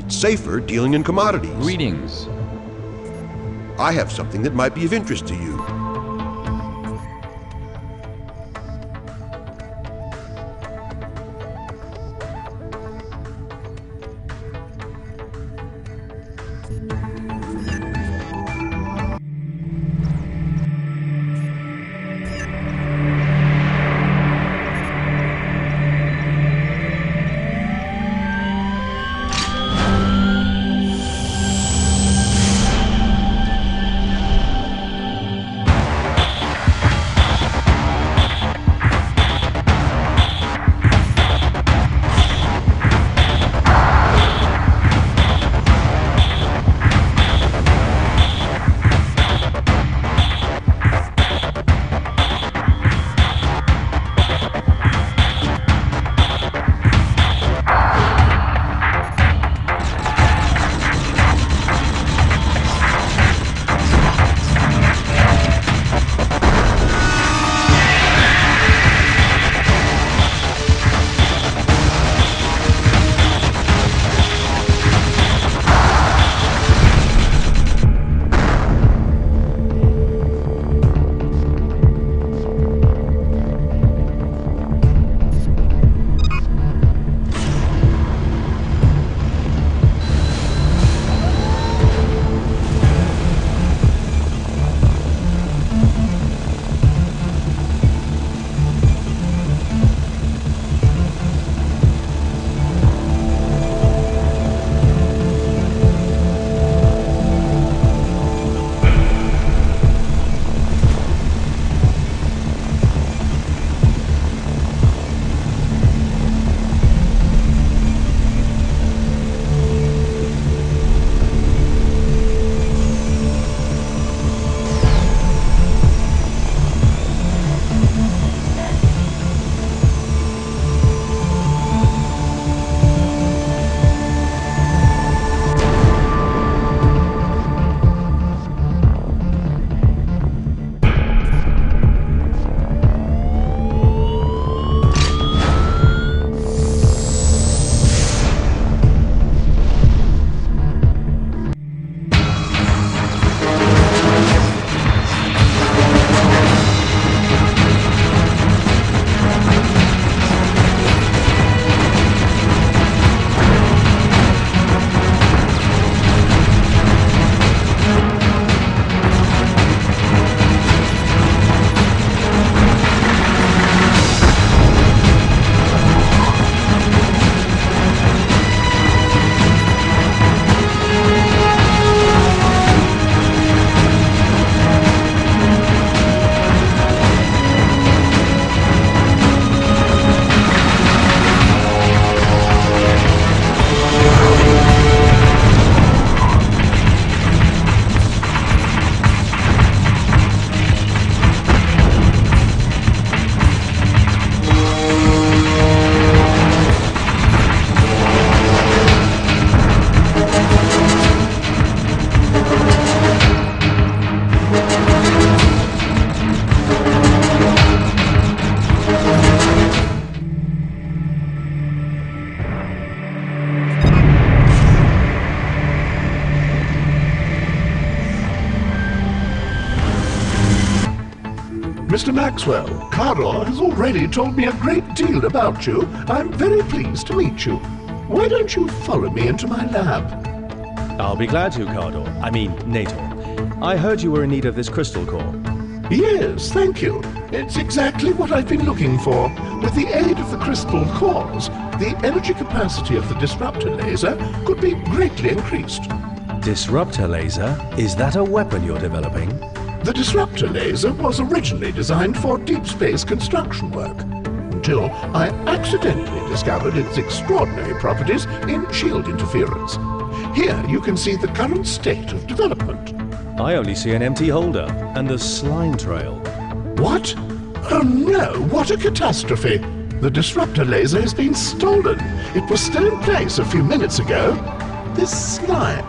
safer dealing in commodities. Greetings. I have something that might be of interest to you. Mr. Maxwell, Cardor has already told me a great deal about you. I'm very pleased to meet you. Why don't you follow me into my lab? I'll be glad to, Cardor. I mean, Nator. I heard you were in need of this crystal core. Yes, thank you. It's exactly what I've been looking for. With the aid of the crystal cores, the energy capacity of the disruptor laser could be greatly increased. Disruptor laser? Is that a weapon you're developing? The disruptor laser was originally designed for deep space construction work, until I accidentally discovered its extraordinary properties in shield interference. Here you can see the current state of development. I only see an empty holder and the slime trail. What? Oh no, what a catastrophe! The disruptor laser has been stolen. It was still in place a few minutes ago. This slime,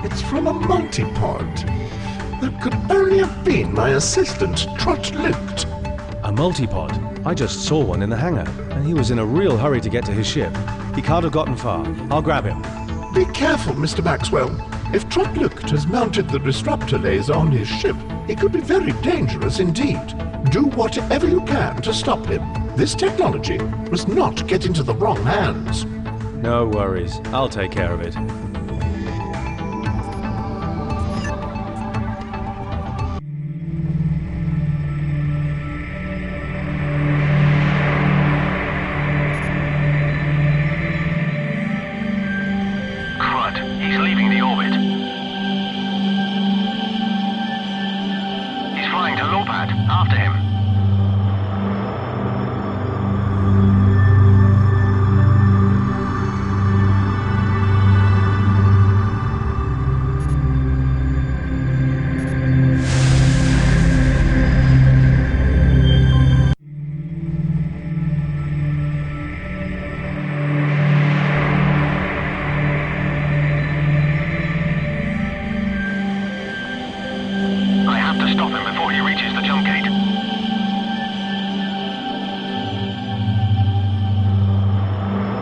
it's from a multipod. That could only have been my assistant, Trot Lucht. A multipod? I just saw one in the hangar, and he was in a real hurry to get to his ship. He can't have gotten far. I'll grab him. Be careful, Mr. Maxwell. If Trotlucht has mounted the disruptor laser on his ship, it could be very dangerous indeed. Do whatever you can to stop him. This technology must not get into the wrong hands. No worries. I'll take care of it. He's leaving the orbit. He's flying to Lopad. After him. Stop him before he reaches the jump gate.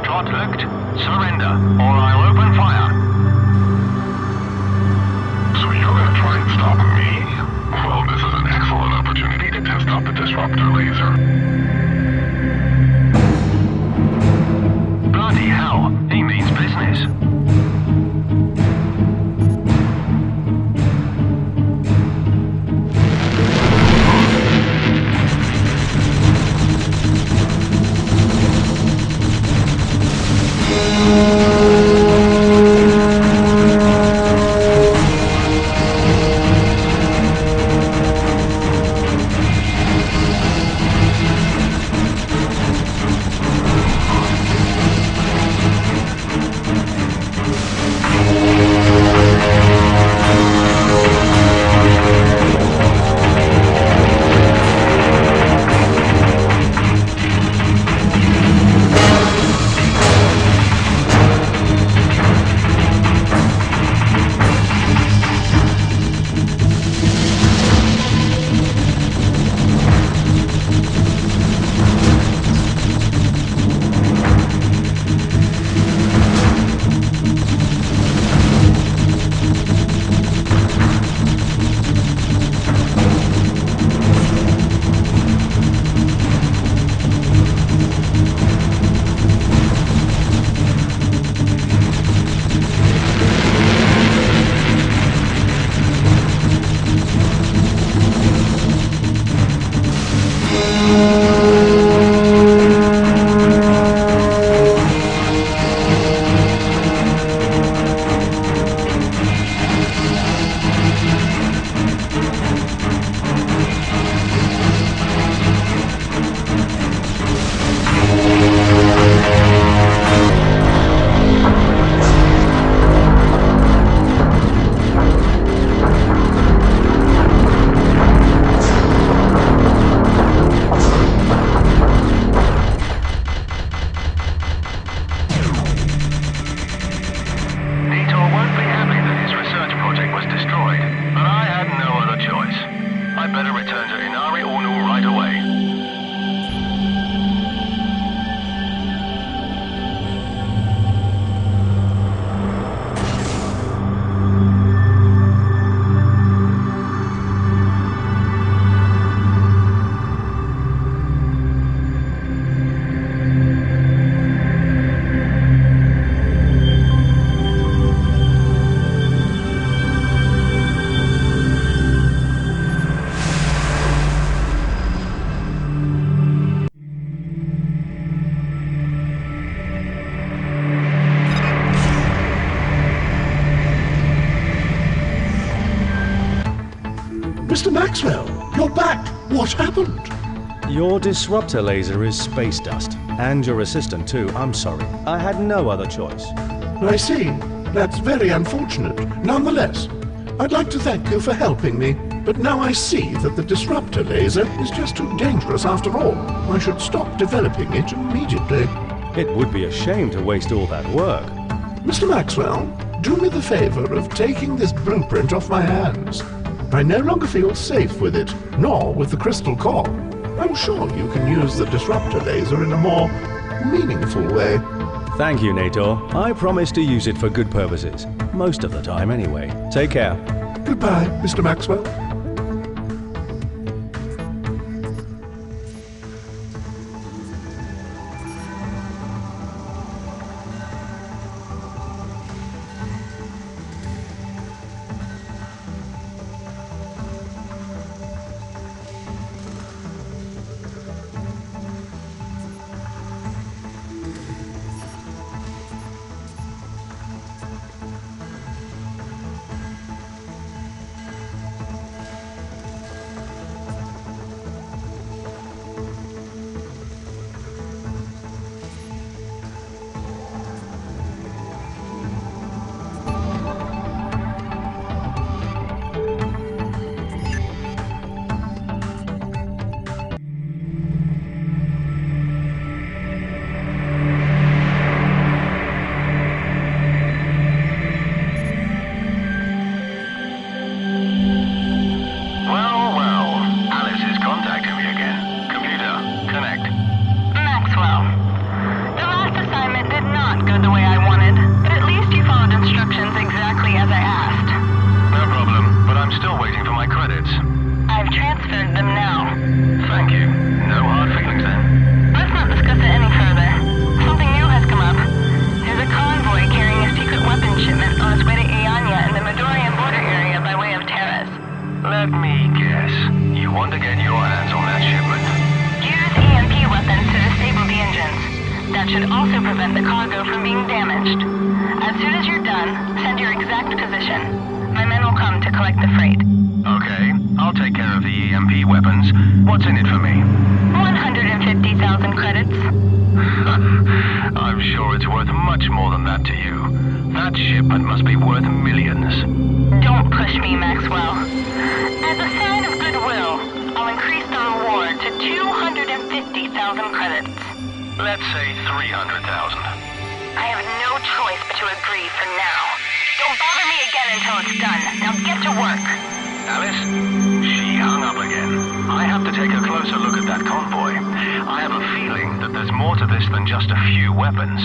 Trotlucht, surrender, or I'll open fire. So you're gonna try and stop me? Well, this is an excellent opportunity to test out the disruptor laser. Bloody hell, he means business. Mr. Maxwell, you're back. What happened? Your disruptor laser is space dust. And your assistant too, I'm sorry. I had no other choice. I see. That's very unfortunate. Nonetheless, I'd like to thank you for helping me. But now I see that the disruptor laser is just too dangerous after all. I should stop developing it immediately. It would be a shame to waste all that work. Mr. Maxwell, do me the favor of taking this blueprint off my hands. I no longer feel safe with it, nor with the crystal core. I'm sure you can use the disruptor laser in a more meaningful way. Thank you, Nator. I promise to use it for good purposes. Most of the time, anyway. Take care. Goodbye, Mr. Maxwell. Well, well. Alice is contacting me again. Computer, connect. Maxwell, the last assignment did not go the way I wanted, but at least you followed instructions exactly as I asked. No problem, but I'm still waiting for my credits. I've transferred them now. Thank you. No hard feelings then. Let's not discuss it any further. Something new has come up. There's a convoy carrying a secret weapons shipment on its way to Ianya in the Midorian border area by way of Terrace. Let me guess. You want to get your hands on that shipment? Use EMP weapons to disable the engines. That should also prevent the cargo from being damaged. As soon as you're done, send your exact position. My men will come to collect the freight. Okay, I'll take care of the EMP weapons. What's in it for me? 150,000 credits. I'm sure it's worth much more than that to you. That shipment must be worth millions. Don't push me, Maxwell. As a sign of goodwill, I'll increase the reward to 250,000 credits. Let's say 300,000. I have no choice but to agree for now. Don't bother me again until it's done. Now get to work. Alice? She hung up again. I have to take a closer look at that convoy. I have a feeling that there's more to this than just a few weapons.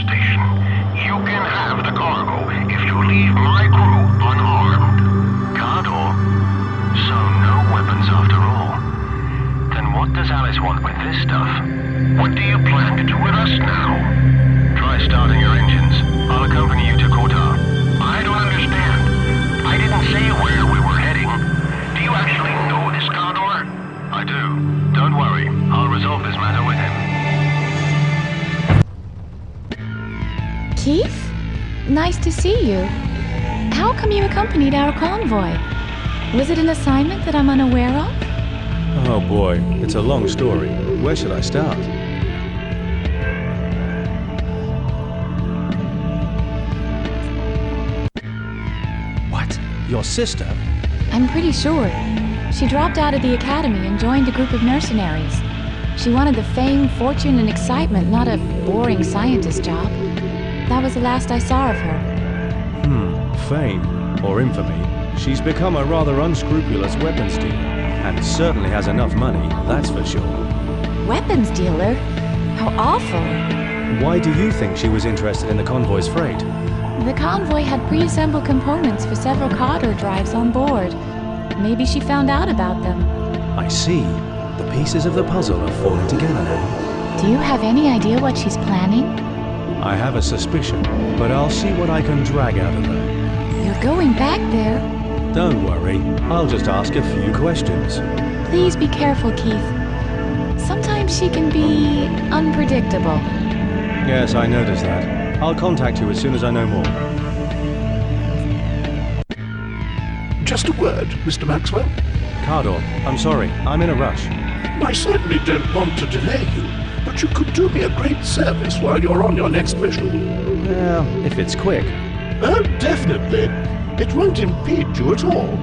station. You can have the cargo if you leave my crew unarmed. Cardor? So no weapons after all. Then what does Alice want with this stuff? What do you plan to do with us now? Try starting your engines. I'll accompany you to Kotar. I don't understand. I didn't say where we were heading. Do you actually know this Cardor? I do. Don't worry. I'll resolve this matter with him. Keith? Nice to see you. How come you accompanied our convoy? Was it an assignment that I'm unaware of? Oh boy, it's a long story. Where should I start? What? Your sister? I'm pretty sure. She dropped out of the academy and joined a group of mercenaries. She wanted the fame, fortune, and excitement, not a boring scientist job. That was the last I saw of her. Fame, or infamy. She's become a rather unscrupulous weapons dealer, and certainly has enough money, that's for sure. Weapons dealer? How awful. Why do you think she was interested in the convoy's freight? The convoy had pre-assembled components for several Carter drives on board. Maybe she found out about them. I see. The pieces of the puzzle are falling together now. Do you have any idea what she's planning? I have a suspicion, but I'll see what I can drag out of her. You're going back there. Don't worry, I'll just ask a few questions. Please be careful, Keith. Sometimes she can be unpredictable. Yes, I noticed that. I'll contact you as soon as I know more. Just a word, Mr. Maxwell. Cardor, I'm sorry, I'm in a rush. I certainly don't want to delay you, but you could do me a great service while you're on your next mission. Well, if it's quick. Oh, definitely. It won't impede you at all.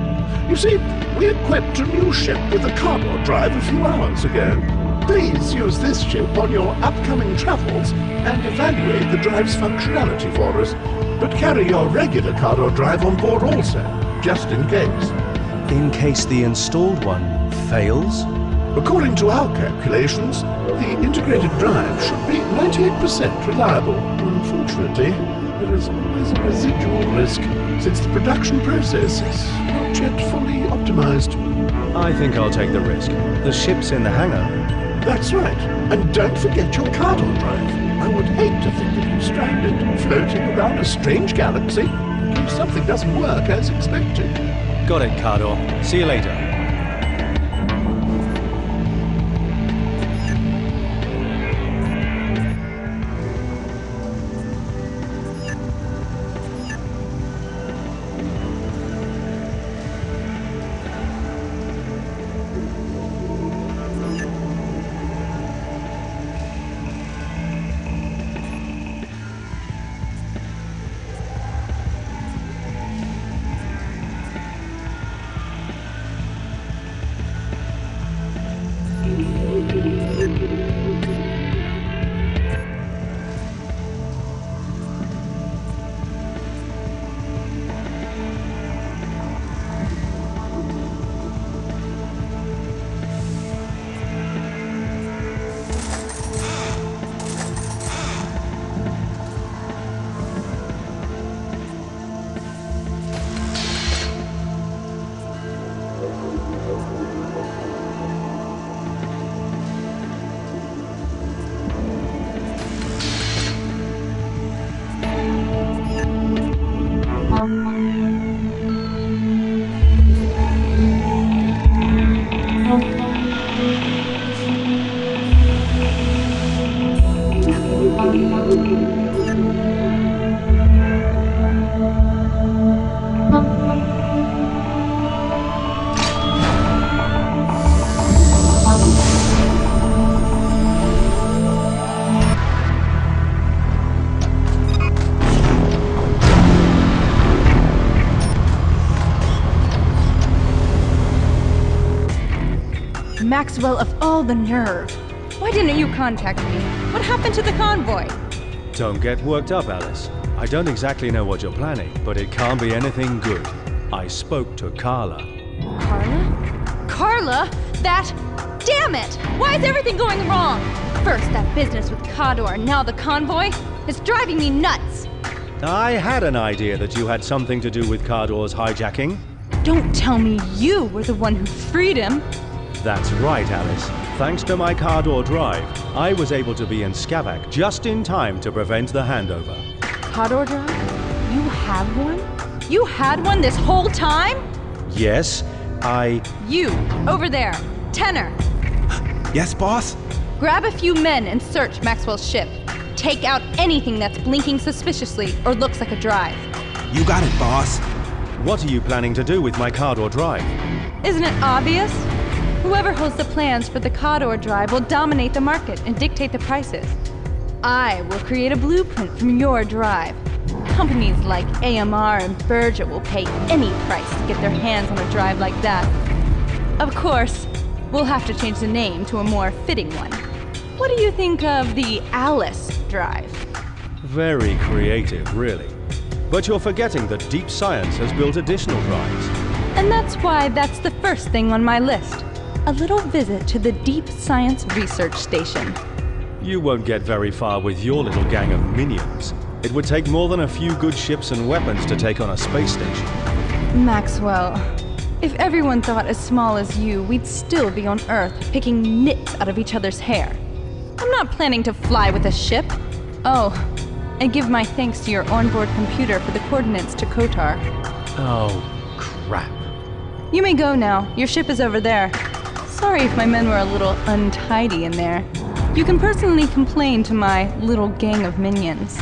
You see, we equipped a new ship with a cargo drive a few hours ago. Please use this ship on your upcoming travels and evaluate the drive's functionality for us. But carry your regular cargo drive on board also, just in case. In case the installed one fails? According to our calculations, the integrated drive should be 98% reliable. Unfortunately, there is always a residual risk, since the production process is not yet fully optimized. I think I'll take the risk. The ship's in the hangar. That's right. And don't forget your cargo drive. I would hate to think of you stranded, floating around a strange galaxy, in case something doesn't work as expected. Got it, Cardor. See you later. Maxwell, of all the nerve! Why didn't you contact me? What happened to the convoy? Don't get worked up, Alice. I don't exactly know what you're planning, but it can't be anything good. I spoke to Carla. Carla? Carla? That... Damn it! Why is everything going wrong? First that business with Cador, now the convoy. It's driving me nuts. I had an idea that you had something to do with Cardor's hijacking. Don't tell me you were the one who freed him. That's right, Alice. Thanks to my Cardor drive, I was able to be in Skavak just in time to prevent the handover. Cador drive? You have one? You had one this whole time? Yes, You, over there. Tenor. Yes, boss? Grab a few men and search Maxwell's ship. Take out anything that's blinking suspiciously or looks like a drive. You got it, boss. What are you planning to do with my Cardor drive? Isn't it obvious? Whoever holds the plans for the Cador drive will dominate the market and dictate the prices. I will create a blueprint from your drive. Companies like AMR and Berger will pay any price to get their hands on a drive like that. Of course, we'll have to change the name to a more fitting one. What do you think of the Alice drive? Very creative, really. But you're forgetting that Deep Science has built additional drives. And that's why that's the first thing on my list. A little visit to the Deep Science Research Station. You won't get very far with your little gang of minions. It would take more than a few good ships and weapons to take on a space station. Maxwell, if everyone thought as small as you, we'd still be on Earth picking nits out of each other's hair. I'm not planning to fly with a ship. Oh, and give my thanks to your onboard computer for the coordinates to Kotar. Oh, crap. You may go now. Your ship is over there. Sorry if my men were a little untidy in there. You can personally complain to my little gang of minions.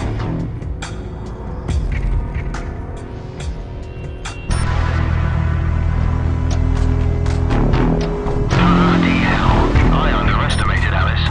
Bloody hell. I underestimated Alice.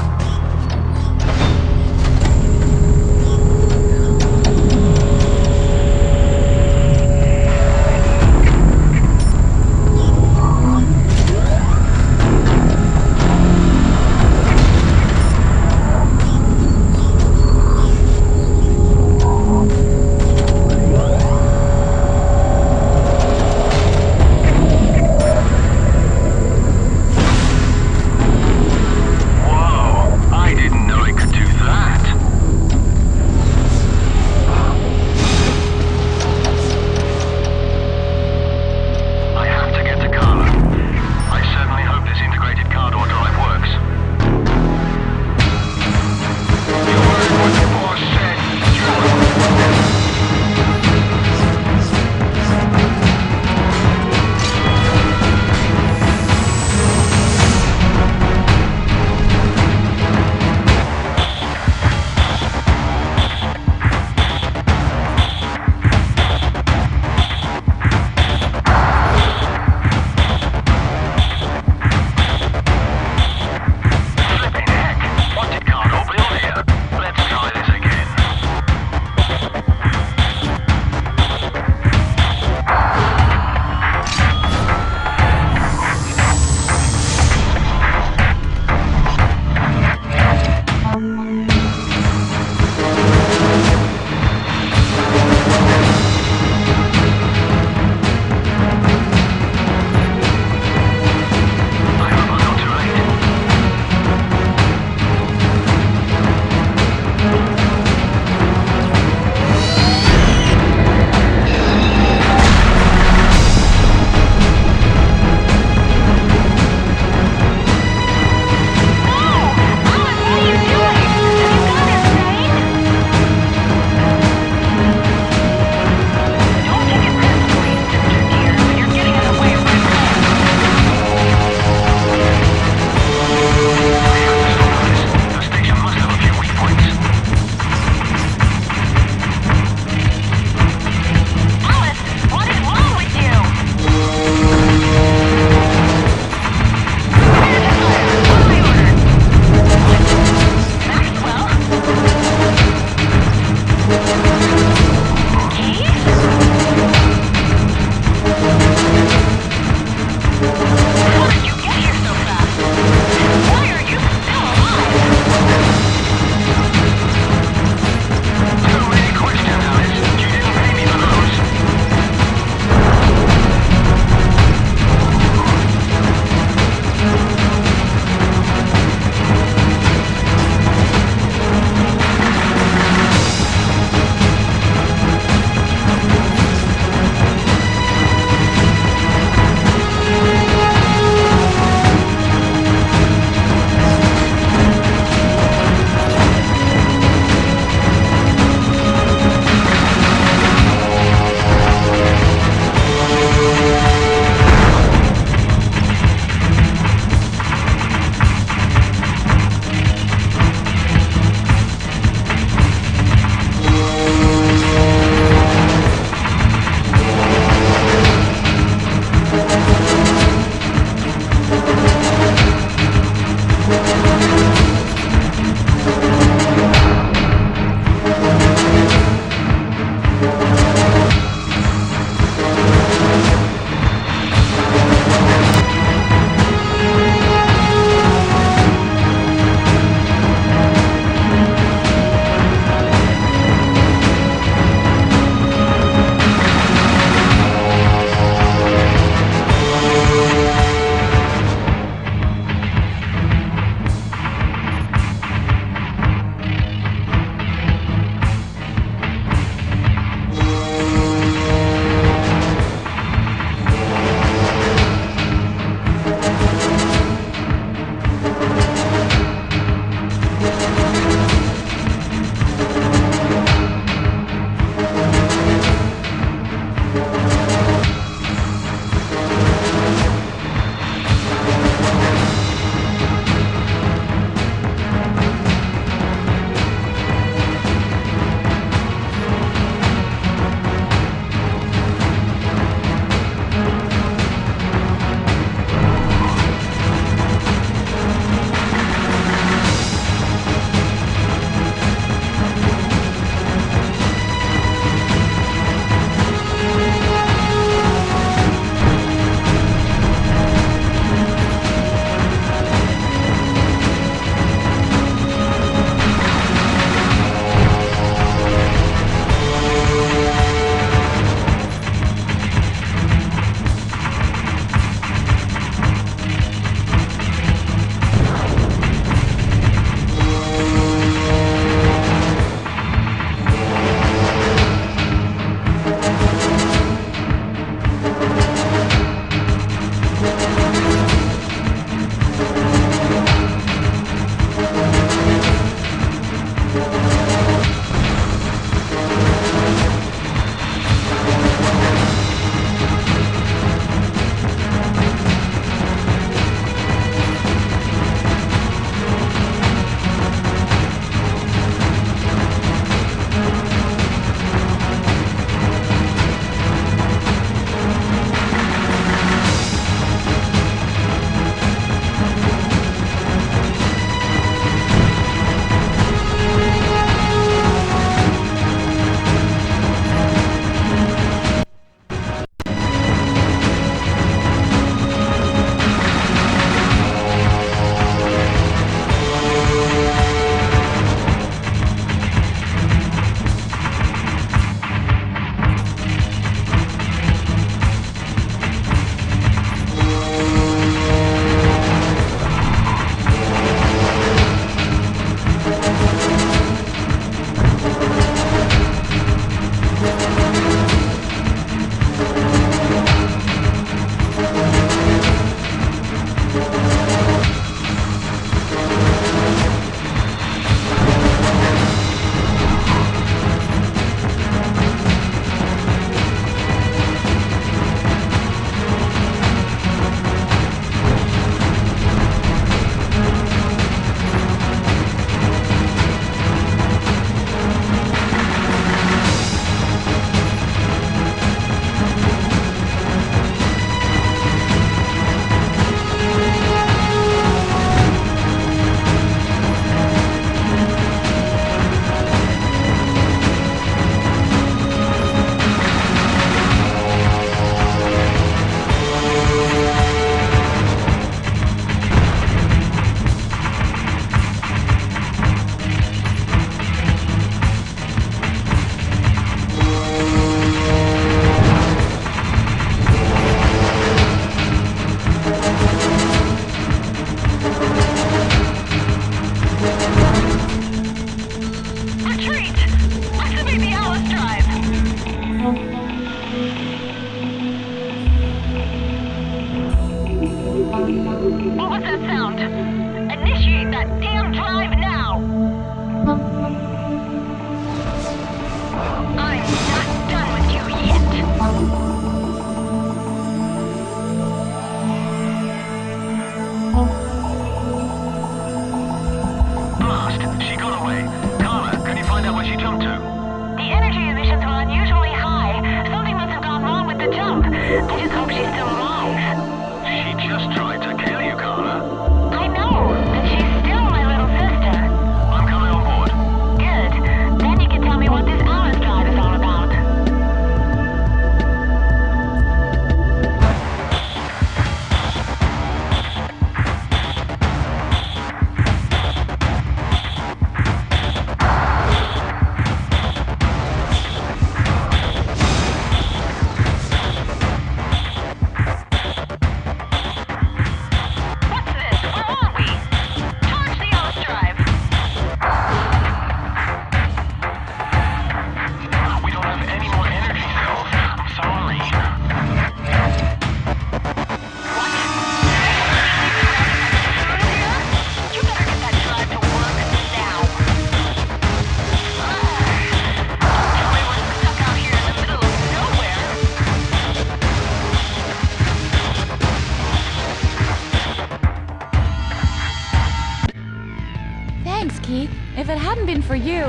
hadn't been for you,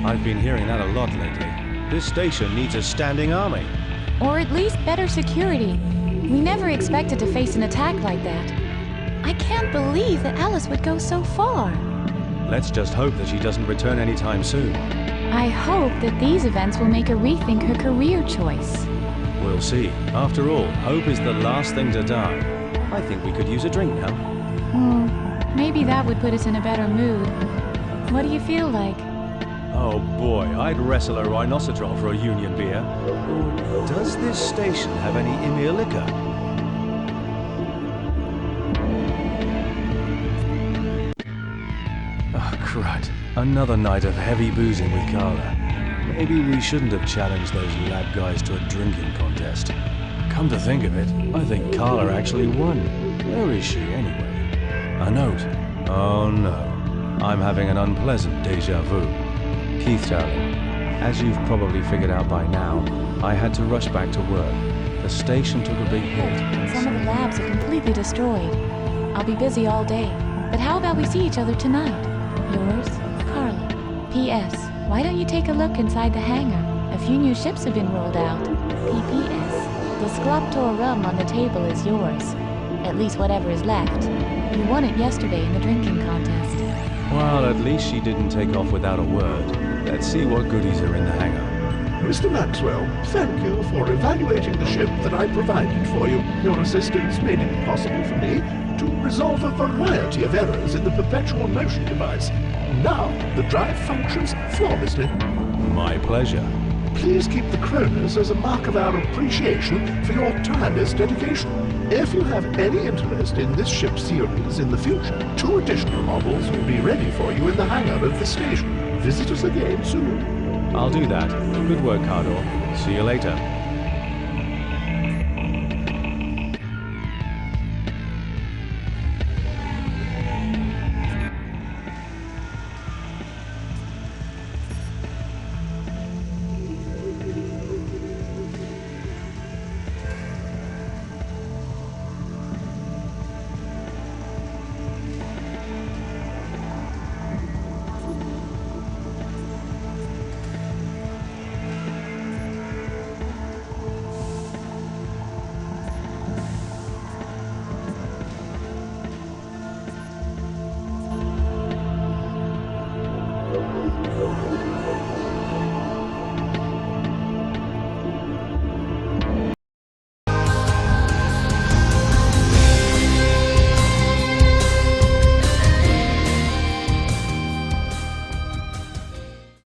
I've been hearing that a lot lately. This station needs a standing army. or at least better security. We never expected to face an attack like that. I can't believe that Alice would go so far. Let's just hope that she doesn't return anytime soon. I hope that these events will make her rethink her career choice. We'll see. After all, hope is the last thing to die. I think we could use a drink now. Maybe that would put us in a better mood. What do you feel like? Oh boy, I'd wrestle a rhinoceros for a union beer. Or does this station have any Emir liquor? Oh, crud. Another night of heavy boozing with Carla. Maybe we shouldn't have challenged those lab guys to a drinking contest. Come to think of it, I think Carla actually won. Where is she, anyway? A note. Oh no. I'm having an unpleasant déjà vu. Keith, darling, as you've probably figured out by now, I had to rush back to work. The station took a big hit. Some of the labs are completely destroyed. I'll be busy all day. But how about we see each other tonight? Yours, Carla. P.S. Why don't you take a look inside the hangar? A few new ships have been rolled out. P.P.S. The Sculptor rum on the table is yours. At least whatever is left. You won it yesterday in the drinking contest. Well, at least she didn't take off without a word. Let's see what goodies are in the hangar. Mr. Maxwell, thank you for evaluating the ship that I provided for you. Your assistance made it possible for me to resolve a variety of errors in the perpetual motion device. Now, the drive functions flawlessly. My pleasure. Please keep the Kronos as a mark of our appreciation for your tireless dedication. If you have any interest in this ship series in the future, 2 additional models will be ready for you in the hangar of the station. Visit us again soon. I'll do that. Good work, Cardor. See you later.